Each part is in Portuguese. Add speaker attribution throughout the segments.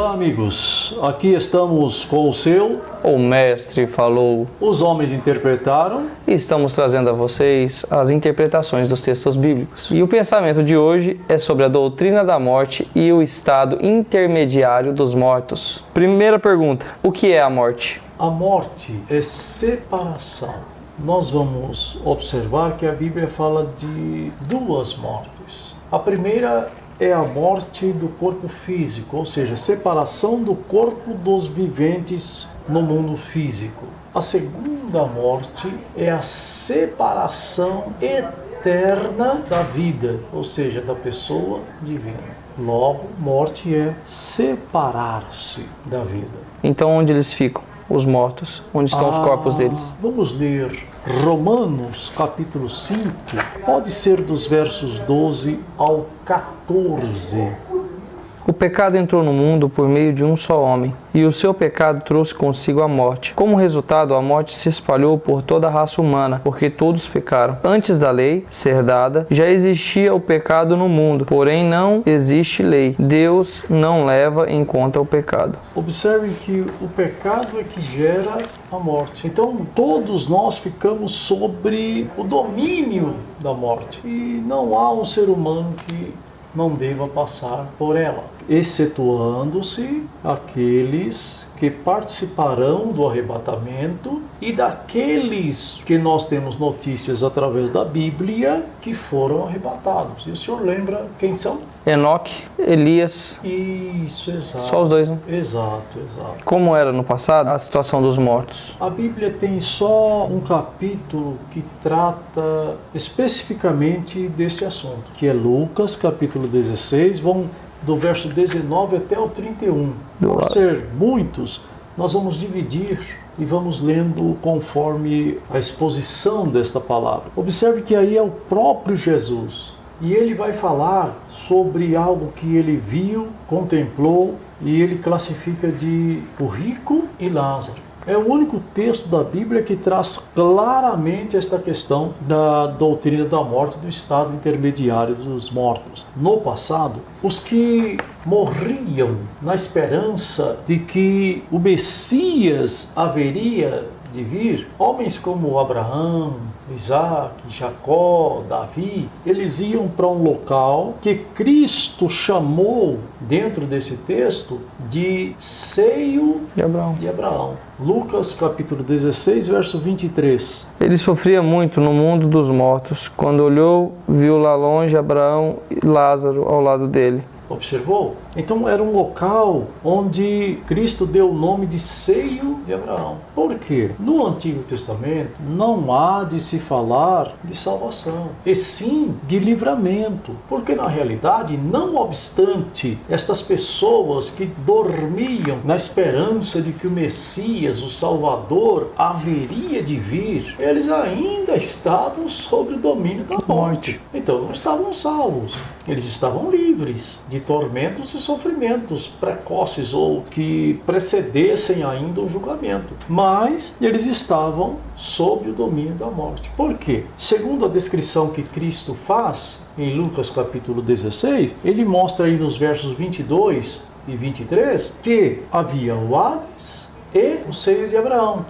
Speaker 1: Olá, amigos. Aqui estamos com o seu...
Speaker 2: O Mestre falou.
Speaker 1: Os homens interpretaram.
Speaker 2: E estamos trazendo a vocês as interpretações dos textos bíblicos. E o pensamento de hoje é sobre a doutrina da morte e o estado intermediário dos mortos. Primeira pergunta: o que é a morte?
Speaker 1: A morte é separação. Nós vamos observar que a Bíblia fala de duas mortes. A primeira é a morte do corpo físico, ou seja, separação do corpo dos viventes no mundo físico. A segunda morte é a separação eterna da vida, ou seja, da pessoa divina. Logo, morte é separar-se da vida.
Speaker 2: Então, onde eles ficam? Os mortos, onde estão os corpos deles?
Speaker 1: Vamos ler Romanos capítulo 5, pode ser dos versos 12 ao 14.
Speaker 2: O pecado entrou no mundo por meio de um só homem, e o seu pecado trouxe consigo a morte. Como resultado, a morte se espalhou por toda a raça humana, porque todos pecaram. Antes da lei ser dada, já existia o pecado no mundo, porém não existe lei. Deus não leva em conta o pecado.
Speaker 1: Observem que o pecado é que gera a morte. Então, todos nós ficamos sobre o domínio da morte. E não há um ser humano que não deva passar por ela, excetuando-se aqueles que participarão do arrebatamento e daqueles que nós temos notícias através da Bíblia que foram arrebatados. E o senhor lembra quem são?
Speaker 2: Enoque, Elias.
Speaker 1: Isso, exato.
Speaker 2: Só os dois, né?
Speaker 1: Exato.
Speaker 2: Como era no passado a situação dos mortos?
Speaker 1: A Bíblia tem só um capítulo que trata especificamente deste assunto, que é Lucas, capítulo 16, vão do verso 19 até o 31. Por ser muitos, nós vamos dividir e vamos lendo conforme a exposição desta palavra. Observe que aí é o próprio Jesus. E ele vai falar sobre algo que ele viu, contemplou, e ele classifica de o rico e Lázaro. É o único texto da Bíblia que traz claramente esta questão da doutrina da morte, do estado intermediário dos mortos. No passado, os que morriam na esperança de que o Messias haveria de vir, homens como Abraão, Isaac, Jacó, Davi, eles iam para um local que Cristo chamou, dentro desse texto, de seio de Abraão. Lucas capítulo 16, verso 23.
Speaker 2: Ele sofria muito no mundo dos mortos. Quando olhou, viu lá longe Abraão e Lázaro ao lado dele.
Speaker 1: Observou? Então era um local onde Cristo deu o nome de seio de Abraão. Por quê? No Antigo Testamento não há de se falar de salvação, e sim de livramento. Porque na realidade, não obstante estas pessoas que dormiam na esperança de que o Messias, o Salvador, haveria de vir, eles ainda estavam sob o domínio da morte. Então não estavam salvos, eles estavam livres de tormentos e sofrimentos precoces ou que precedessem ainda o julgamento. Mas eles estavam sob o domínio da morte. Por quê? Segundo a descrição que Cristo faz em Lucas capítulo 16, ele mostra aí nos versos 22 e 23 que havia o Hades e o seio de Abraão.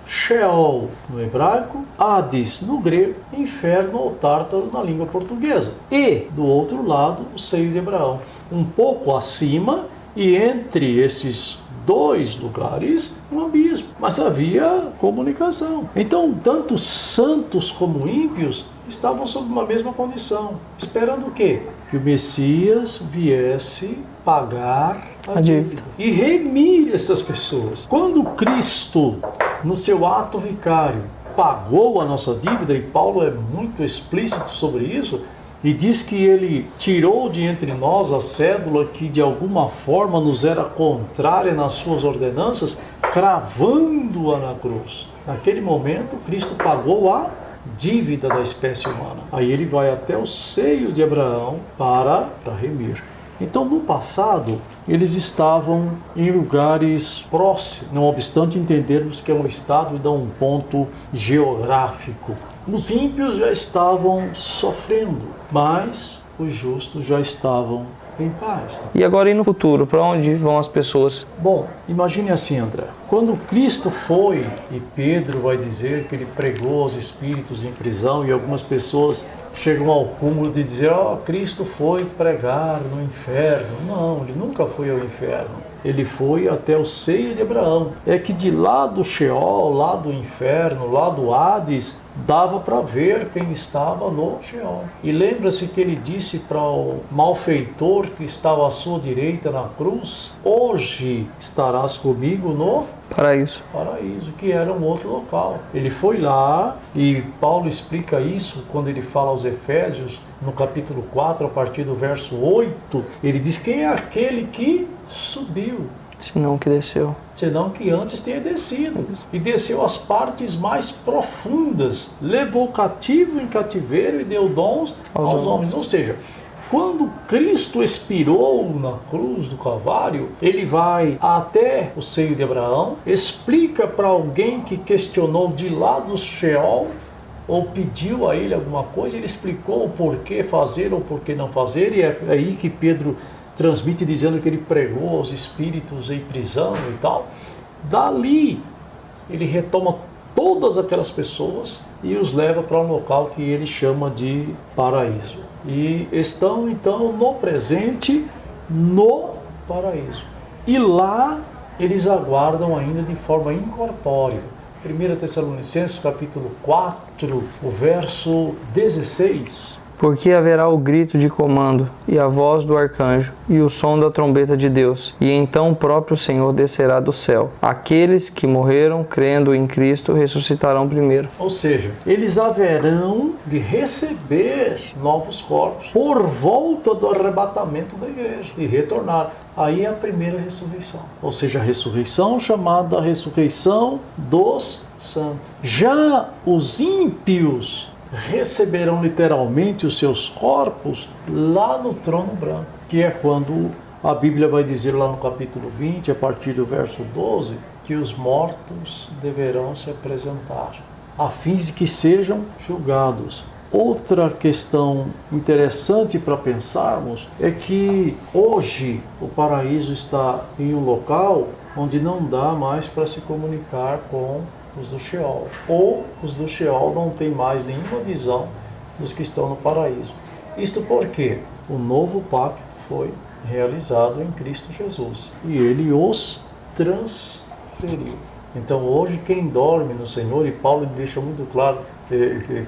Speaker 1: Sheol no hebraico, Hades no grego, inferno ou tártaro na língua portuguesa. E, do outro lado, o seio de Abraão. Um pouco acima, e entre estes dois lugares, um abismo. Mas havia comunicação. Então, tanto santos como ímpios estavam sob uma mesma condição. Esperando o quê? Que o Messias viesse pagar a dívida e remir essas pessoas. Quando Cristo, no seu ato vicário, pagou a nossa dívida, e Paulo é muito explícito sobre isso, e diz que ele tirou de entre nós a cédula que de alguma forma nos era contrária nas suas ordenanças, cravando-a na cruz. Naquele momento, Cristo pagou a dívida da espécie humana. Aí ele vai até o seio de Abraão para remir. Então, no passado, eles estavam em lugares próximos, não obstante entendermos que é um estado e não um ponto geográfico. Os ímpios já estavam sofrendo, mas os justos já estavam em paz.
Speaker 2: E agora e no futuro, para onde vão as pessoas?
Speaker 1: Bom, imagine assim, André. Quando Cristo foi, e Pedro vai dizer que ele pregou aos espíritos em prisão, e algumas pessoas chegam ao cúmulo de dizer, Cristo foi pregar no inferno. Não, ele nunca foi ao inferno. Ele foi até o seio de Abraão. É que de lá do Sheol, lá do inferno, lá do Hades, dava para ver quem estava no Sheol. E lembra-se que ele disse para o malfeitor que estava à sua direita na cruz, hoje estarás comigo no
Speaker 2: Paraíso.
Speaker 1: paraíso, que era um outro local. Ele foi lá, e Paulo explica isso quando ele fala aos Efésios, no capítulo 4, a partir do verso 8, ele diz, quem é aquele que subiu?
Speaker 2: Senão que desceu.
Speaker 1: Senão que antes tenha descido, e desceu às partes mais profundas, levou cativo em cativeiro e deu dons aos homens. Ou seja, quando Cristo expirou na cruz do Calvário, ele vai até o seio de Abraão, explica para alguém que questionou de lá do Sheol, ou pediu a ele alguma coisa, ele explicou o porquê fazer ou porquê não fazer, e é aí que Pedro transmite dizendo que ele pregou aos espíritos em prisão e tal. Dali, ele retoma todas aquelas pessoas e os leva para um local que ele chama de paraíso. E estão, então, no presente, no paraíso. E lá, eles aguardam ainda de forma incorpórea. 1 Tessalonicenses, capítulo 4, o verso 16...
Speaker 2: Porque haverá o grito de comando, e a voz do arcanjo, e o som da trombeta de Deus, e então o próprio Senhor descerá do céu. Aqueles que morreram crendo em Cristo ressuscitarão primeiro.
Speaker 1: Ou seja, eles haverão de receber novos corpos por volta do arrebatamento da igreja e retornar. Aí é a primeira ressurreição. Ou seja, a ressurreição chamada ressurreição dos santos. Já os ímpios receberão literalmente os seus corpos lá no trono branco, que é quando a Bíblia vai dizer lá no capítulo 20, a partir do verso 12, que os mortos deverão se apresentar, a fim de que sejam julgados. Outra questão interessante para pensarmos é que hoje o paraíso está em um local onde não dá mais para se comunicar com os do Sheol, ou os do Sheol não têm mais nenhuma visão dos que estão no paraíso. Isto porque o novo pacto foi realizado em Cristo Jesus e ele os transferiu. Então hoje quem dorme no Senhor, e Paulo deixa muito claro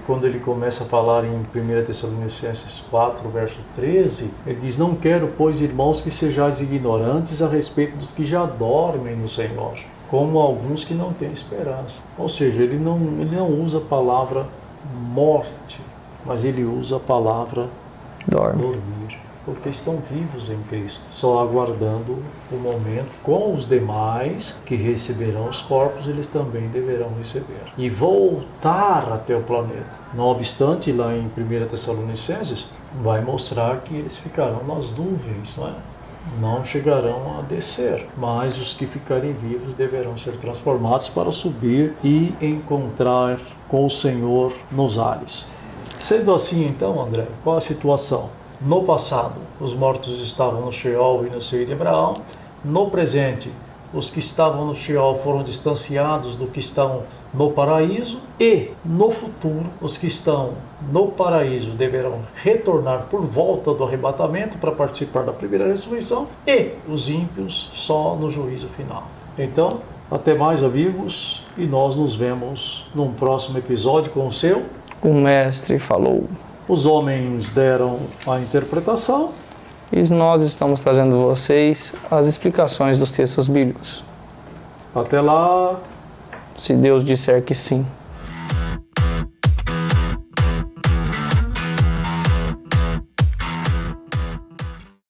Speaker 1: quando ele começa a falar em 1 Tessalonicenses 4, verso 13, ele diz, não quero, pois, irmãos, que sejais ignorantes a respeito dos que já dormem no Senhor, como alguns que não têm esperança. Ou seja, ele não usa a palavra morte, mas ele usa a palavra dormir, porque estão vivos em Cristo, só aguardando o momento. Com os demais que receberão os corpos, eles também deverão receber e voltar até o planeta. Não obstante, lá em 1 Tessalonicenses, vai mostrar que eles ficarão nas nuvens, não é? Não chegarão a descer, mas os que ficarem vivos deverão ser transformados para subir e encontrar com o Senhor nos ares. Sendo assim, então, André, qual a situação? No passado, os mortos estavam no Sheol e no seio de Abraão. No presente, os que estavam no Sheol foram distanciados do que estão no paraíso, e no futuro os que estão no paraíso deverão retornar por volta do arrebatamento para participar da primeira ressurreição, e os ímpios só no juízo final. Então, até mais, amigos, e nós nos vemos num próximo episódio com o seu
Speaker 2: O Mestre falou.
Speaker 1: Os homens deram a interpretação
Speaker 2: E nós estamos trazendo a vocês as explicações dos textos bíblicos.
Speaker 1: Até lá.
Speaker 2: Se Deus disser que sim.